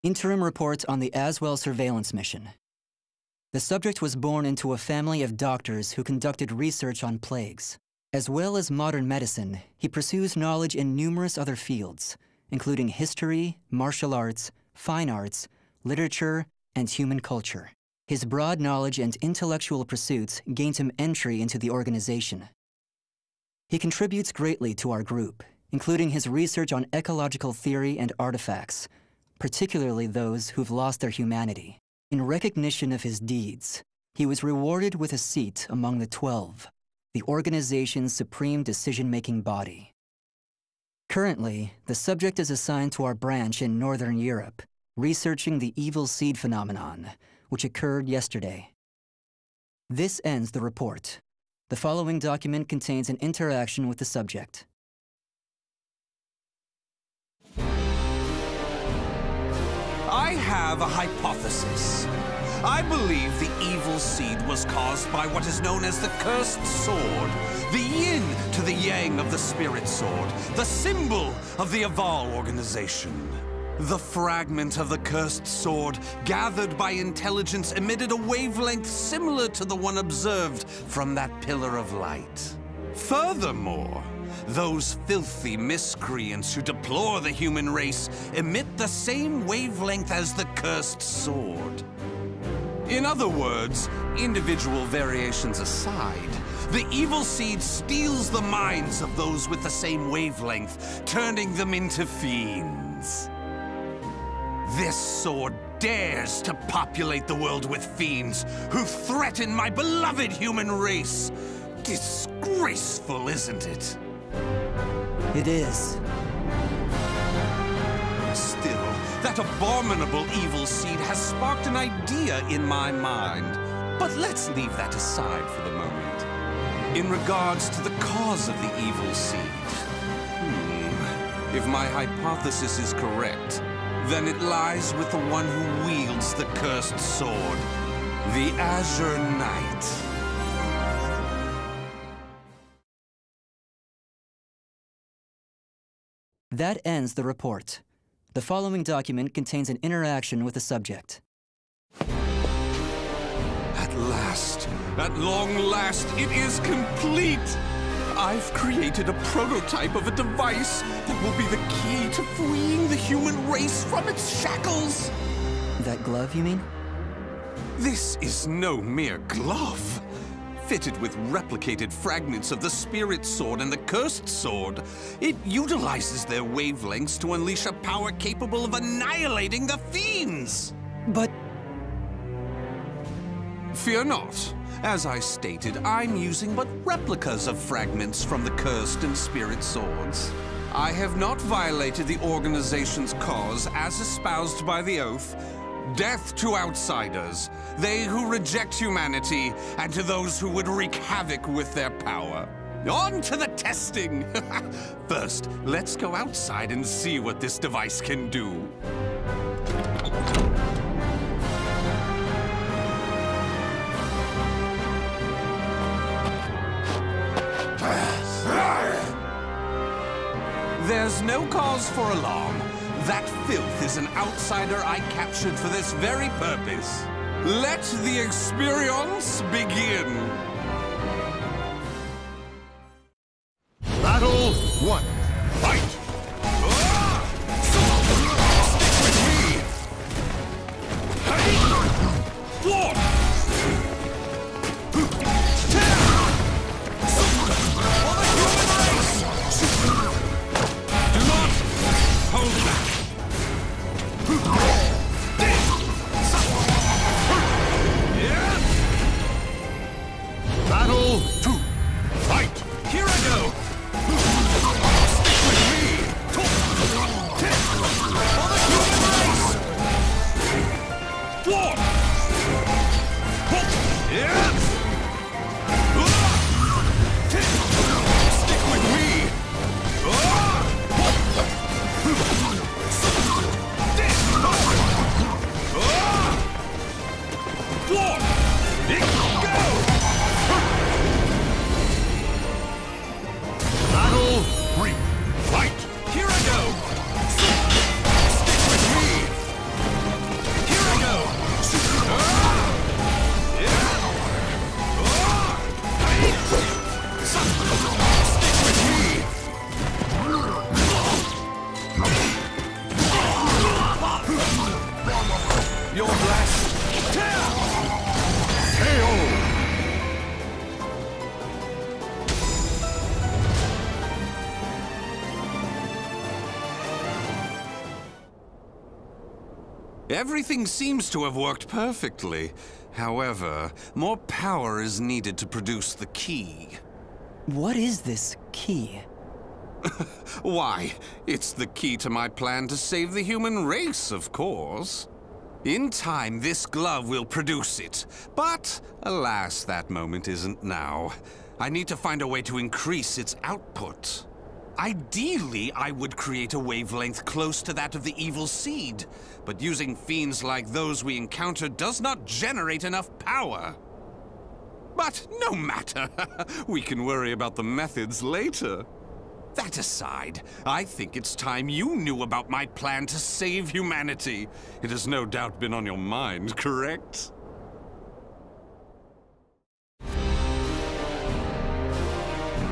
Interim report on the Azwel surveillance mission. The subject was born into a family of doctors who conducted research on plagues. As well as modern medicine, he pursues knowledge in numerous other fields, including history, martial arts, fine arts, literature, and human culture. His broad knowledge and intellectual pursuits gained him entry into the organization. He contributes greatly to our group, including his research on ecological theory and artifacts, particularly those who've lost their humanity. In recognition of his deeds, he was rewarded with a seat among the 12, the organization's supreme decision-making body. Currently, the subject is assigned to our branch in Northern Europe, researching the evil seed phenomenon, which occurred yesterday. This ends the report. The following document contains an interaction with the subject. I have a hypothesis. I believe the evil seed was caused by what is known as the cursed sword, the yin to the yang of the spirit sword, the symbol of the Azwel organization. The fragment of the cursed sword, gathered by intelligence, emitted a wavelength similar to the one observed from that pillar of light. Furthermore, those filthy miscreants who deplore the human race emit the same wavelength as the cursed sword. In other words, individual variations aside, the evil seed steals the minds of those with the same wavelength, turning them into fiends. This sword dares to populate the world with fiends who threaten my beloved human race. Disgraceful, isn't it? It is. Still, that abominable evil seed has sparked an idea in my mind. But let's leave that aside for the moment. In regards to the cause of the evil seed, if my hypothesis is correct, then it lies with the one who wields the cursed sword, the Azure Knight. That ends the report. The following document contains an interaction with the subject. At last, at long last, it is complete! I've created a prototype of a device that will be the key to freeing the human race from its shackles! That glove, you mean? This is no mere glove. Fitted with replicated fragments of the spirit sword and the cursed sword, it utilizes their wavelengths to unleash a power capable of annihilating the fiends! But... Fear not. As I stated, I'm using but replicas of fragments from the cursed and spirit swords. I have not violated the organization's cause as espoused by the oath. Death to outsiders, they who reject humanity, and to those who would wreak havoc with their power. On to the testing! First, let's go outside and see what this device can do. There's no cause for alarm. That filth is an outsider I captured for this very purpose. Let the experience begin. Battle 1. Fight! Stick with me! One! For the human race! Do not hold back! Everything seems to have worked perfectly. However, more power is needed to produce the key. What is this key? Why, it's the key to my plan to save the human race, of course. In time, this glove will produce it. But, alas, that moment isn't now. I need to find a way to increase its output. Ideally, I would create a wavelength close to that of the evil seed. But using fiends like those we encountered does not generate enough power. But no matter. We can worry about the methods later. That aside, I think it's time you knew about my plan to save humanity. It has no doubt been on your mind, correct?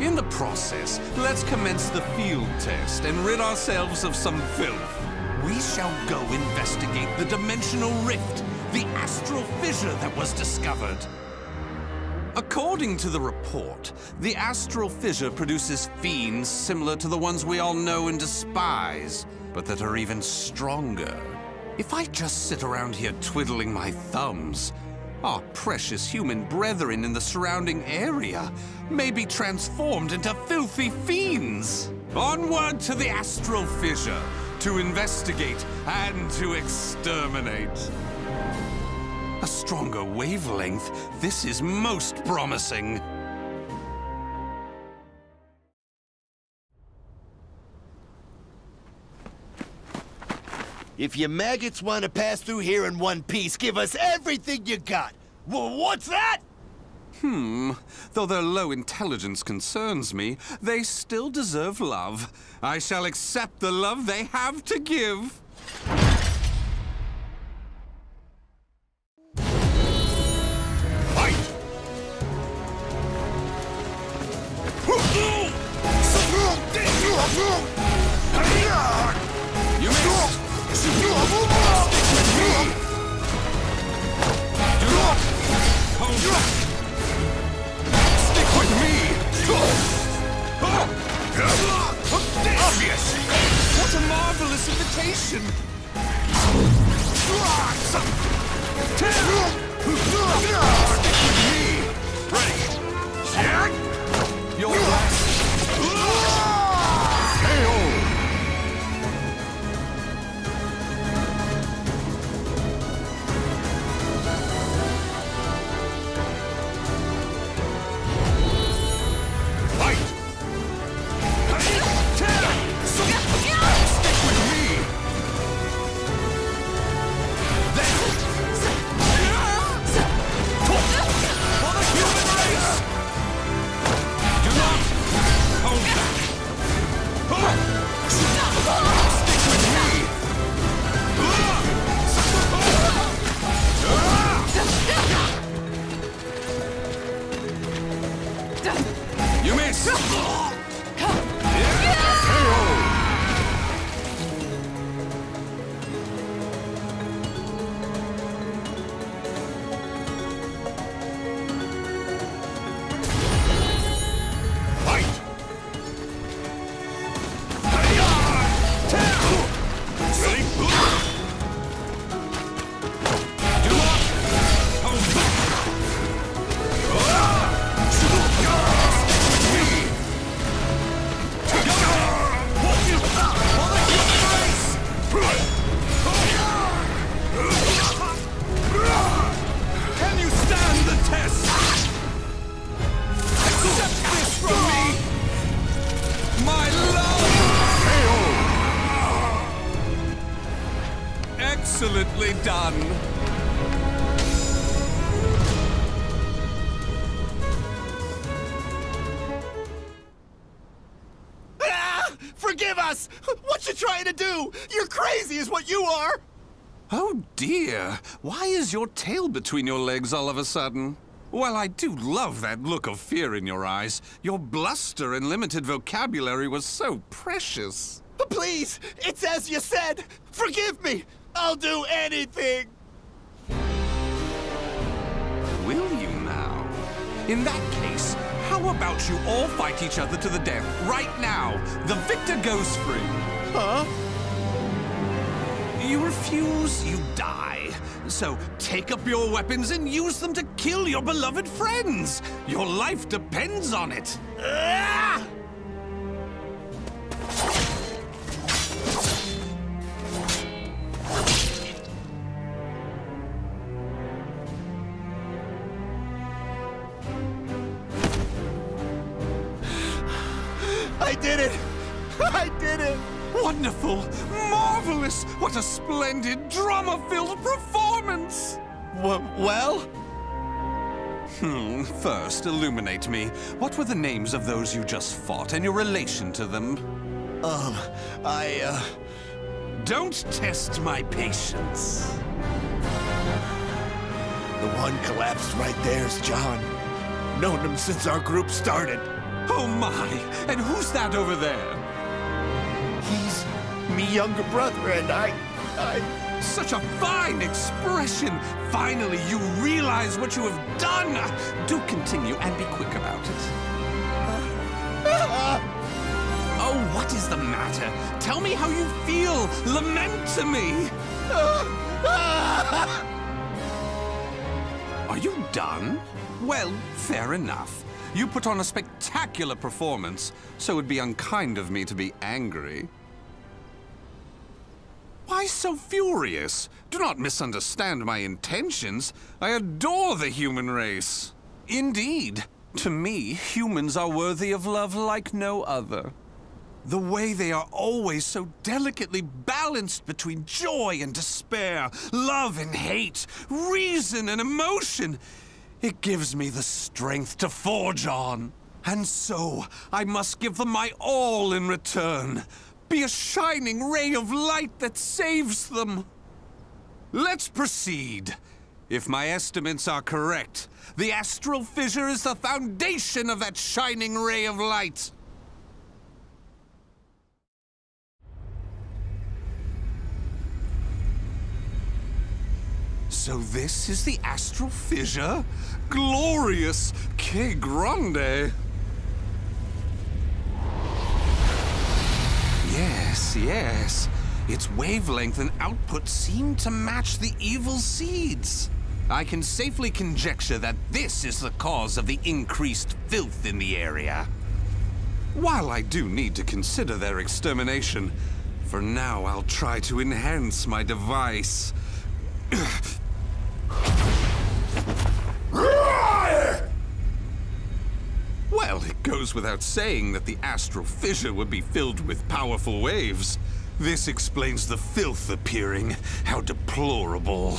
In the process, let's commence the field test and rid ourselves of some filth. We shall go investigate the dimensional rift, the astral fissure that was discovered. According to the report, the astral fissure produces fiends similar to the ones we all know and despise, but that are even stronger. If I just sit around here twiddling my thumbs, our precious human brethren in the surrounding area may be transformed into filthy fiends. Onward to the astral fissure, to investigate and to exterminate. A stronger wavelength. This is most promising. If you maggots want to pass through here in one piece, give us everything you got. What's that? Though their low intelligence concerns me, they still deserve love. I shall accept the love they have to give. You missed! Stick with me! Do not hold back! Stick with me! Obvious! What a marvelous invitation! Stick with me! Ready! Your last... KO! Excellently done. Forgive us! What you trying to do? You're crazy is what you are! Oh dear, why is your tail between your legs all of a sudden? Well, I do love that look of fear in your eyes. Your bluster and limited vocabulary was so precious. Please, it's as you said. Forgive me. I'll do anything. Will you now? In that case, how about you all fight each other to the death right now? The victor goes free. Huh? You refuse, you die. So take up your weapons and use them to kill your beloved friends. Your life depends on it. Ah! I did it! I did it! Wonderful! Marvelous! What a splendid, drama-filled performance! Well? First, illuminate me. What were the names of those you just fought and your relation to them? Don't test my patience. The one collapsed right there's John. Known him since our group started. Oh my! And who's that over there? He's me younger brother, and I... Such a fine expression! Finally, you realize what you have done! Do continue and be quick about it. Oh, what is the matter? Tell me how you feel! Lament to me! Are you done? Well, fair enough. You put on a spectacular performance, so it would be unkind of me to be angry. Why so furious? Do not misunderstand my intentions. I adore the human race. Indeed, to me, humans are worthy of love like no other. The way they are always so delicately balanced between joy and despair, love and hate, reason and emotion. It gives me the strength to forge on. And so, I must give them my all in return. Be a shining ray of light that saves them. Let's proceed. If my estimates are correct, the astral fissure is the foundation of that shining ray of light. So this is the astral fissure? Glorious! Que grande! Yes. Its wavelength and output seem to match the evil seeds. I can safely conjecture that this is the cause of the increased filth in the area. While I do need to consider their extermination, for now I'll try to enhance my device. Well, it goes without saying that the astral fissure would be filled with powerful waves. This explains the filth appearing. How deplorable.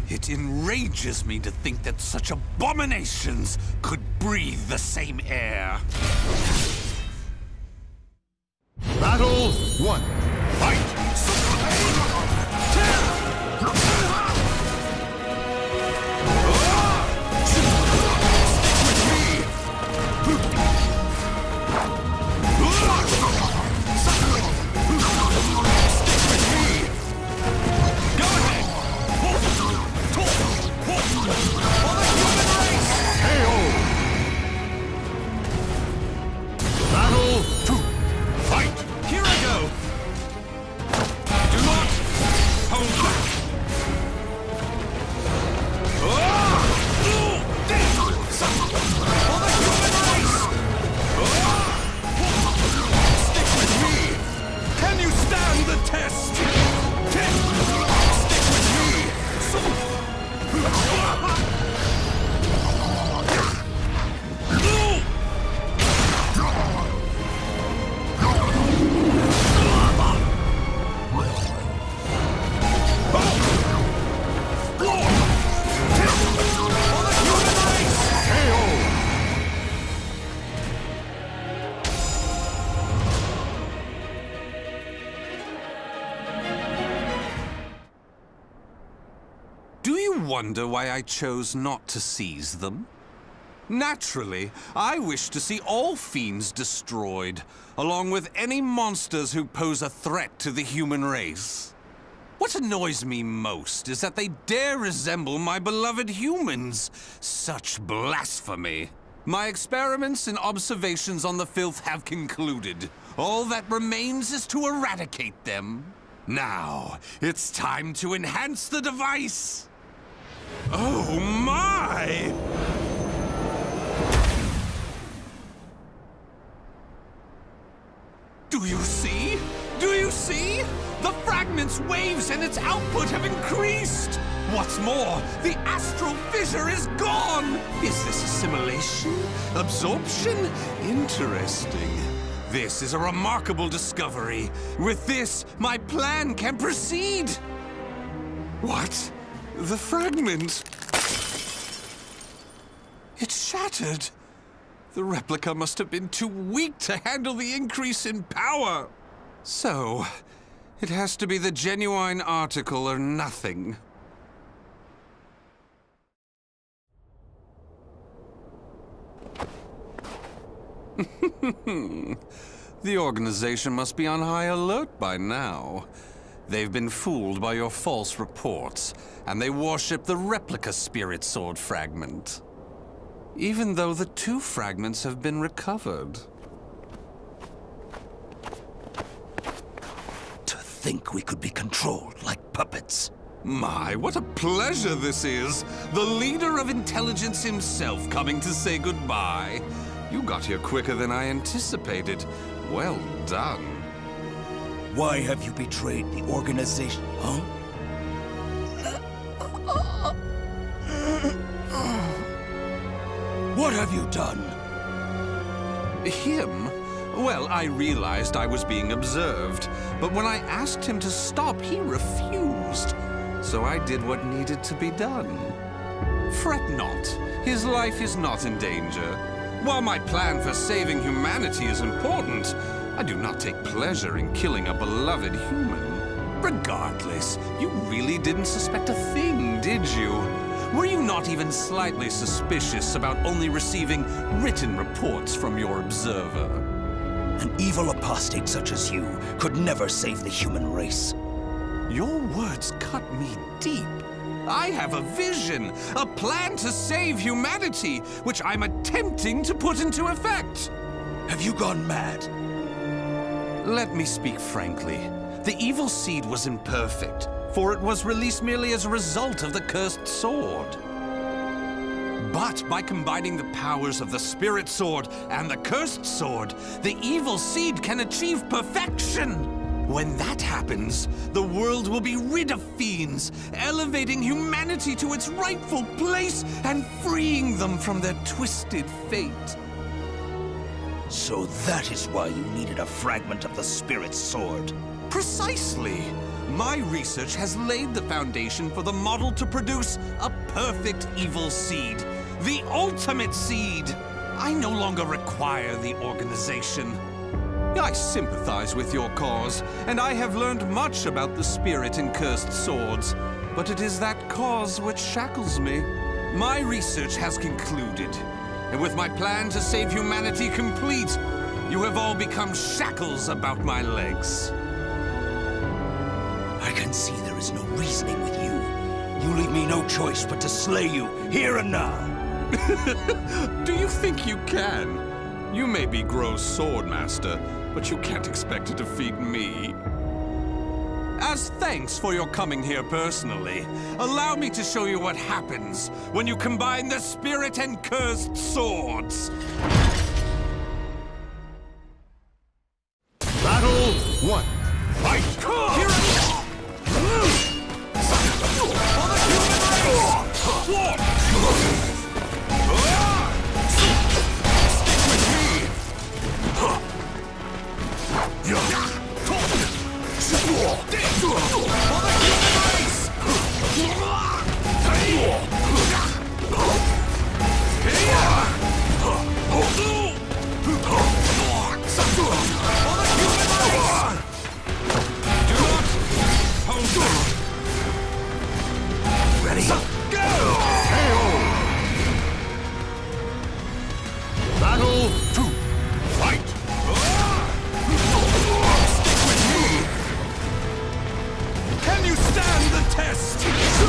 It enrages me to think that such abominations could breathe the same air. Battle 1. Fight! Wonder why I chose not to seize them? Naturally, I wish to see all fiends destroyed, along with any monsters who pose a threat to the human race. What annoys me most is that they dare resemble my beloved humans. Such blasphemy. My experiments and observations on the filth have concluded. All that remains is to eradicate them. Now, it's time to enhance the device! Oh my! Do you see? Do you see? The fragment's waves and its output have increased! What's more, the astral fissure is gone! Is this assimilation? Absorption? Interesting. This is a remarkable discovery. With this, my plan can proceed! What? The fragment? It's shattered! The replica must have been too weak to handle the increase in power. So, it has to be the genuine article or nothing. The organization must be on high alert by now. They've been fooled by your false reports, and they worship the replica spirit sword fragment. Even though the two fragments have been recovered. To think we could be controlled like puppets. My, what a pleasure this is! The leader of intelligence himself coming to say goodbye. You got here quicker than I anticipated. Well done. Why have you betrayed the organization, huh? What have you done? Him? Well, I realized I was being observed, but when I asked him to stop, he refused. So I did what needed to be done. Fret not. His life is not in danger. While my plan for saving humanity is important, I do not take pleasure in killing a beloved human. Regardless, you really didn't suspect a thing, did you? Were you not even slightly suspicious about only receiving written reports from your observer? An evil apostate such as you could never save the human race. Your words cut me deep. I have a vision, a plan to save humanity, which I'm attempting to put into effect. Have you gone mad? Let me speak frankly. The evil seed was imperfect, for it was released merely as a result of the cursed sword. But by combining the powers of the spirit sword and the cursed sword, the evil seed can achieve perfection. When that happens, the world will be rid of fiends, elevating humanity to its rightful place and freeing them from their twisted fate. So that is why you needed a fragment of the spirit sword. Precisely. My research has laid the foundation for the model to produce a perfect evil seed. The ultimate seed. I no longer require the organization. I sympathize with your cause, and I have learned much about the spirit in cursed swords. But it is that cause which shackles me. My research has concluded, and with my plan to save humanity complete, you have all become shackles about my legs. I can see there is no reasoning with you. You leave me no choice but to slay you, here and now. Do you think you can? You may be Gro's swordmaster, but you can't expect to defeat me. As thanks for your coming here personally, allow me to show you what happens when you combine the spirit and cursed swords. Battle 1. Fight! Here I am! For the human race! Stick with me! For the human race! Ready? Go! Battle 2. Fight! Stick with me! Can you stand the test? Stick with me!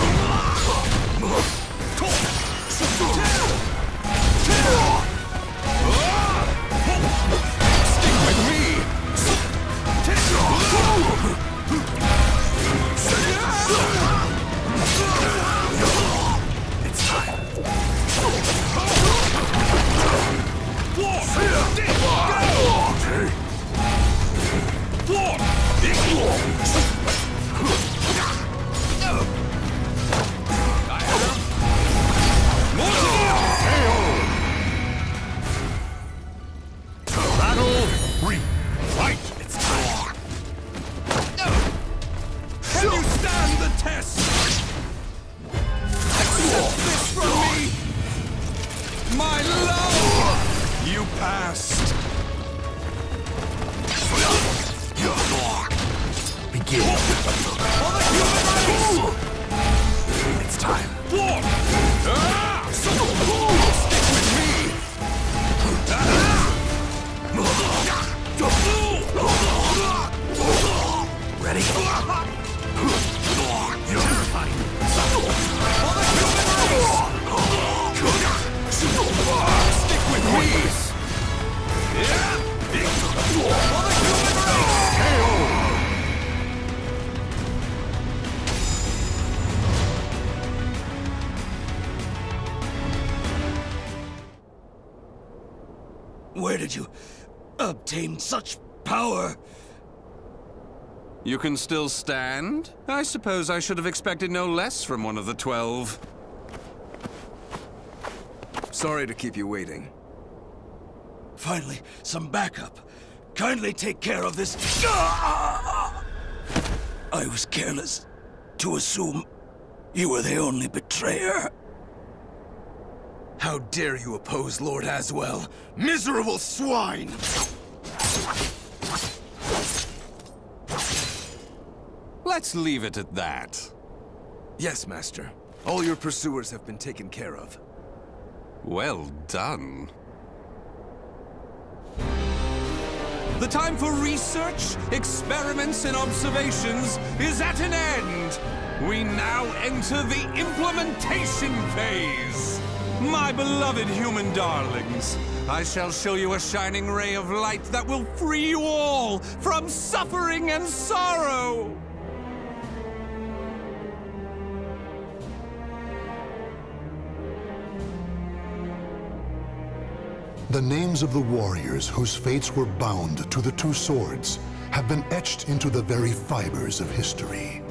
test! Accept this from me! My love! You passed. Begin. For the human race! It's time. Stick with me! Ready? You're terrifying. For the human race! Stick with me! For the human race! Where did you obtain such power? You can still stand? I suppose I should have expected no less from one of the 12. Sorry to keep you waiting. Finally, some backup. Kindly take care of this. I was careless to assume you were the only betrayer. How dare you oppose Lord Azwel, miserable swine! Let's leave it at that. Yes, Master. All your pursuers have been taken care of. Well done. The time for research, experiments, and observations is at an end. We now enter the implementation phase. My beloved human darlings, I shall show you a shining ray of light that will free you all from suffering and sorrow. The names of the warriors whose fates were bound to the two swords have been etched into the very fibers of history.